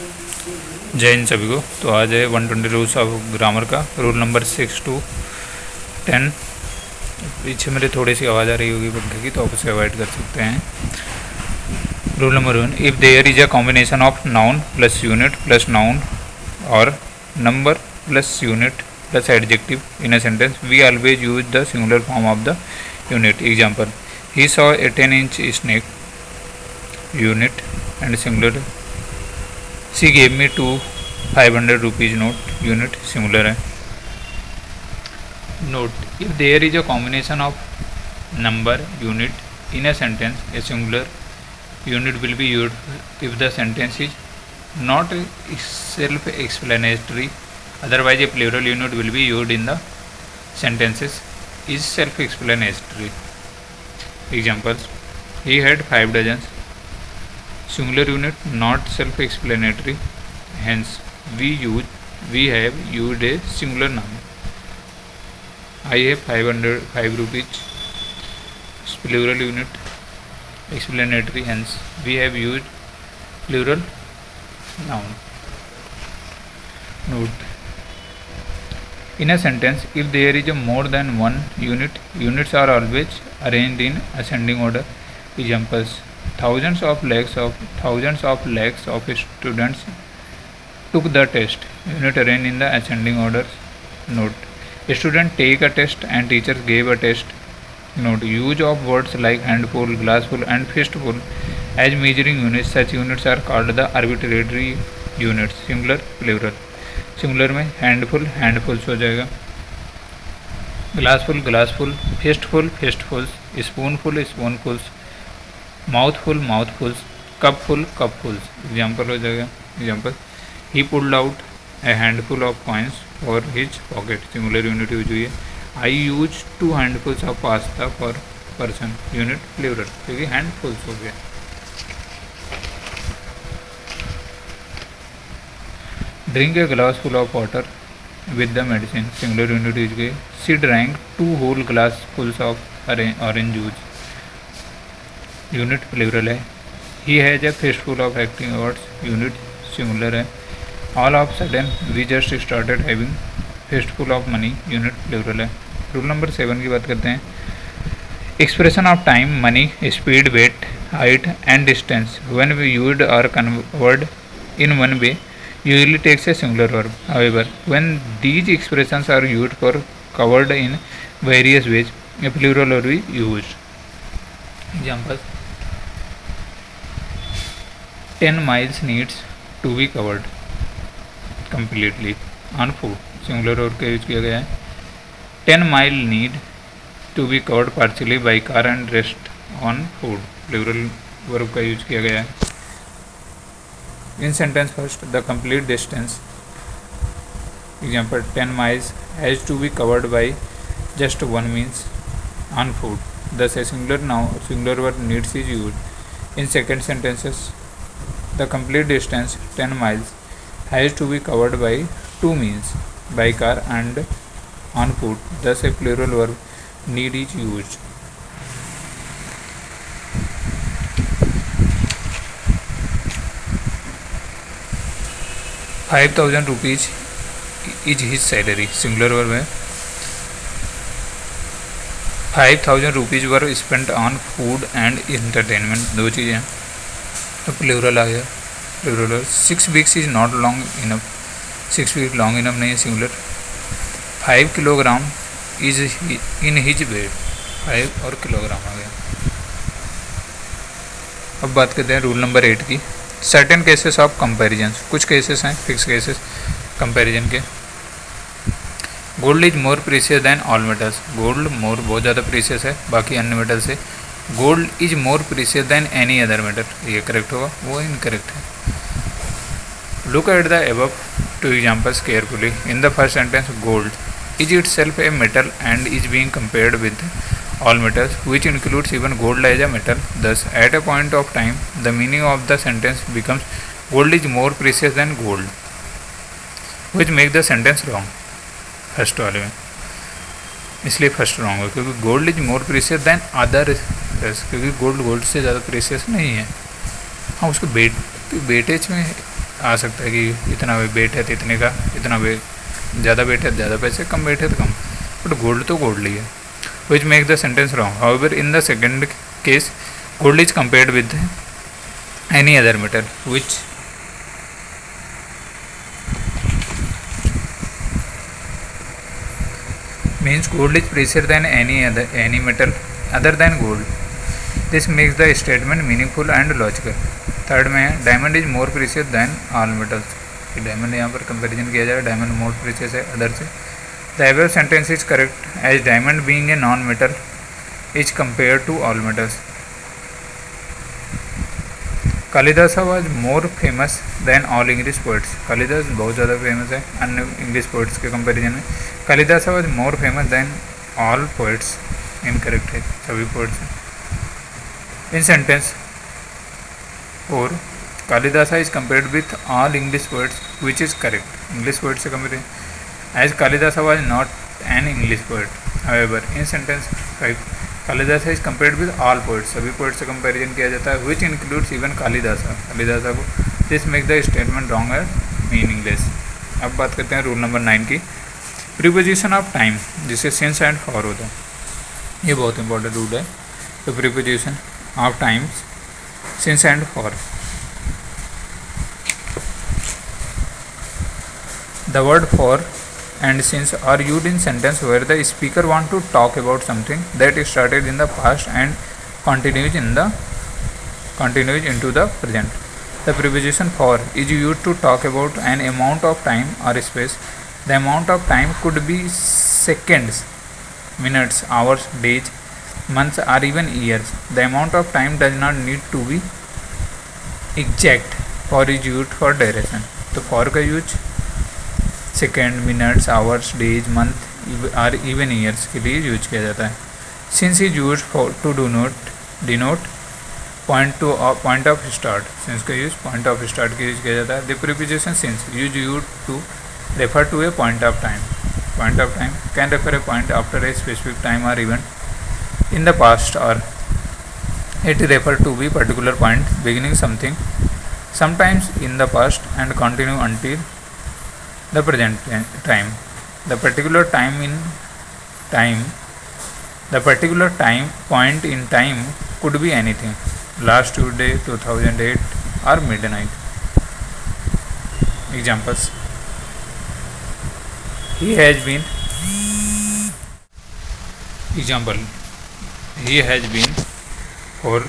जय हिंद सभी को। तो आज है 120 रूल्स ऑफ ग्रामर का रूल नंबर 6 to 10। पीछे मेरे थोड़ी सी आवाज़ आ रही होगी पंखे की, तो आप उसे अवॉइड कर सकते हैं। Rule number 1, if there is a combination of noun plus unit plus noun और number plus unit plus adjective in a sentence, we always use the singular form of the unit. Example, he saw a 10-inch snake, unit and singular. She gave me 500 rupees note, unit singular है। Note, if there is a combination of number unit in a sentence, a singular unit will be used if the sentence is not self explanatory, otherwise a plural unit will be used in the sentences is self explanatory. Examples, he had 5 dozens, singular unit not self explanatory, hence we have used a singular noun. I have 5 rupees, plural unit explanatory, hence we have used plural noun. Note, in a sentence, if there is more than one unit, units are always arranged in ascending order. Examples, thousands of lakhs of students took the test, unit arranged in the ascending order. Note, a student take a test and teachers gave a test. Note, use of words like handful, glassful and fistful as measuring units, such units are called the arbitrary units. Singular, plural. Singular में handful handfuls हो जाएगा, glassful fistfuls, spoonful spoonfuls, mouthful mouthfuls, cupful cupfuls. Example हो जाएगा। Example, he pulled out a handful of coins for his pocket, singular unit use हुई है। I use 2 handfuls of pasta for person, unit plural, क्योंकि handfuls हो गया। Drink a glass full of water with the medicine, singular unit use गई। She drank 2 whole glass फुल्स of orange juice, unit plural है। He has a fistful of acting awards, unit singular है। All of sudden we just started having fistful of money, unit plural है। Rule number 7 की बात करते हैं। Expression of time, money, speed, weight, height and distance when we used और converted in one way usually takes a singular verb. However, when these expressions are used for covered in various ways, a plural verb is used. Examples, 10 miles needs to be covered completely on foot, singular verb का use किया गया है। 10 mile need to be covered partially by car and rest on foot, plural verb का use किया गया है। In sentence first, the complete distance. Example, 10 miles has to be covered by just 1 means on foot. Thus, a singular verb needs is used. In second sentences, the complete distance 10 miles has to be covered by 2 means, by car and on foot. Thus, a plural verb need is used. 5,000 rupees is his salary, singular verb है। 5,000 rupees were spent on food and entertainment, 2 चीज़ें, तो plural आ गया। Plural 6 weeks is not long enough, 6 week long enough नहीं है, singular. 5 kilogram is in his weight, 5 और kilogram आ गया। अब बात करते हैं रूल नंबर 8 की। सर्टेन केसेस ऑफ कंपेरिजन, कुछ केसेस हैं फिक्स केसेस कंपैरिजन के। Gold is more precious than all metals, gold more बहुत ज़्यादा प्रीशियस है बाकी अन्य मेटल से। Gold is more precious than any other metal, ये करेक्ट होगा, वो इनकरेक्ट है। Look at the above 2 examples carefully. In the first sentence, gold is itself a metal and is being compared with all metals, which includes even gold as a metal. Thus, at a point of time, the meaning of the sentence becomes gold is more precious than gold, which make the sentence wrong. First वाले में इसलिए first wrong है, क्योंकि gold is more precious than other, क्योंकि gold से ज़्यादा precious नहीं है। हाँ, उसके बेटे में आ सकता है कि इतना वेट है तो इतने का, इतना वेट ज़्यादा वेट है ज़्यादा पैसे, कम वेट है तो कम, बट गोल्ड तो गोल्ड ही है। Which make the sentence wrong, however in the second case gold is compared with any other metal which means gold is pricier than any metal other than gold. This makes the statement meaningful and logical. Third में है diamond is more precious than all metals, diamond यहाँ पर comparison किया जाए, diamond more precious है other से। The above sentence is correct as diamond being a non metal is compare to all metals. Kalidas was more famous than all English poets, Kalidas बहुत ज़्यादा famous है अन्य इंग्लिश पोइट्स के comparison में। Kalidas was more famous than all poets, incorrect है, सभी poets हैं। In sentence और Kalidas is compared with all English poets which is correct, English poet से compare as Kalidas was not an English poet. However in sentence 5 Kalidas is compared with all poets, सभी poets से comparison किया जाता है, which includes even Kalidasa, Kalidasa को। This make the statement wrong and meaningless. अब बात करते हैं रूल नंबर 9 की, प्रीपोजिशन ऑफ टाइम, जिसे सिंस एंड फॉर होता है, ये बहुत इंपॉर्टेंट रूल है। तो preposition of times since and for, the word for and since are used in sentence where the speaker want to talk about something that started in the past and continues into the present. The preposition for is used to talk about an amount of time or space. The amount of time could be seconds, minutes, hours, days, months or even years. The amount of time does not need to be exact. For is used for duration. तो for का use second, minutes, hours, days, month और even years के लिए use किया जाता है। Since is use to denote point of start, since का use point of start के यूज किया जाता है। The preposition since use to refer to a point of time, point of time can refer a point after a specific time और event in the past और it refer to be particular point beginning something sometimes in the past and continue until the present time. The particular time point in time could be anything, last Tuesday, 2008 or midnight. Examples: he has been for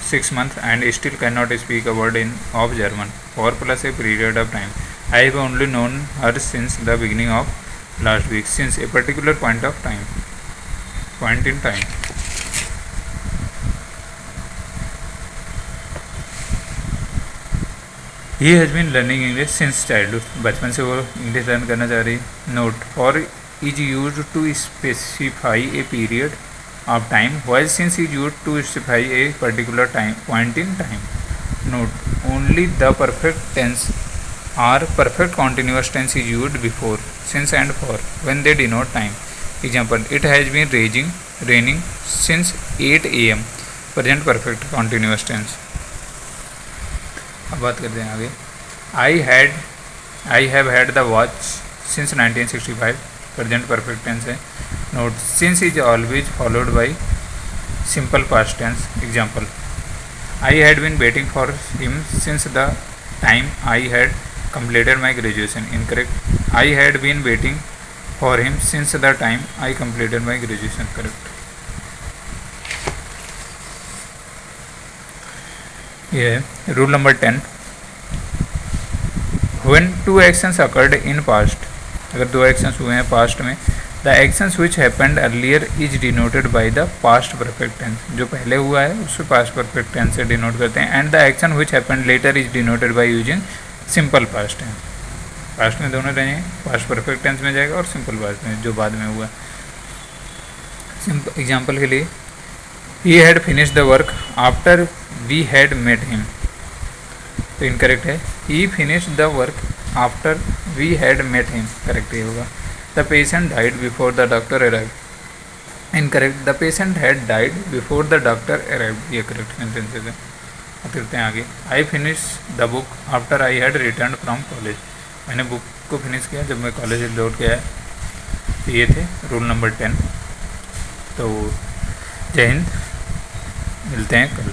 6 months and still cannot speak a word of German. For plus a period of time. I have only known her since the beginning of last week. Since a particular point in time. He has been learning English since childhood. बचपन से वो English learn करना चाह रही। Note: for is used to specify a period of time, while since is used to specify a particular point in time. Note: only the perfect tense or perfect continuous tense is used before since and for when they denote time. Example: it has been raining since 8 am. Present perfect continuous tense. अब बात करते हैं आगे। I have had the watch since 1965. Present perfect tense है। Note: since is always followed by simple past tense. Example: I had been waiting for him since the time I had completed my graduation. Incorrect. I had been waiting for him since the time I completed my graduation. Correct. Yeah. Rule number 10. When two actions occurred in past, अगर दो actions हुए हैं past में, the actions which happened earlier is denoted by the past perfect tense, जो पहले हुआ है उसको पास्ट परफेक्ट टेंस से डिनोट करते हैं। And the action which happened later is denoted by using simple past tense. Past में दोनों रहेंगे, पास्ट परफेक्ट टेंस में जाएगा और सिंपल पास्ट में जो बाद में हुआ। एग्जाम्पल के लिए, he had finish the work after we had met him, तो इनकरेक्ट है। He finish the work after we had met him, correct ये होगा। The patient died before the doctor arrive, incorrect. The patient had died before the doctor arrive, ये correct sentences है। करते हैं आगे। I finish the book after I had return from college. मैंने book को finish किया जब मैं कॉलेज से लौट के आया। तो ये थे रूल नंबर 10। तो जय हिंद, मिलते हैं कल।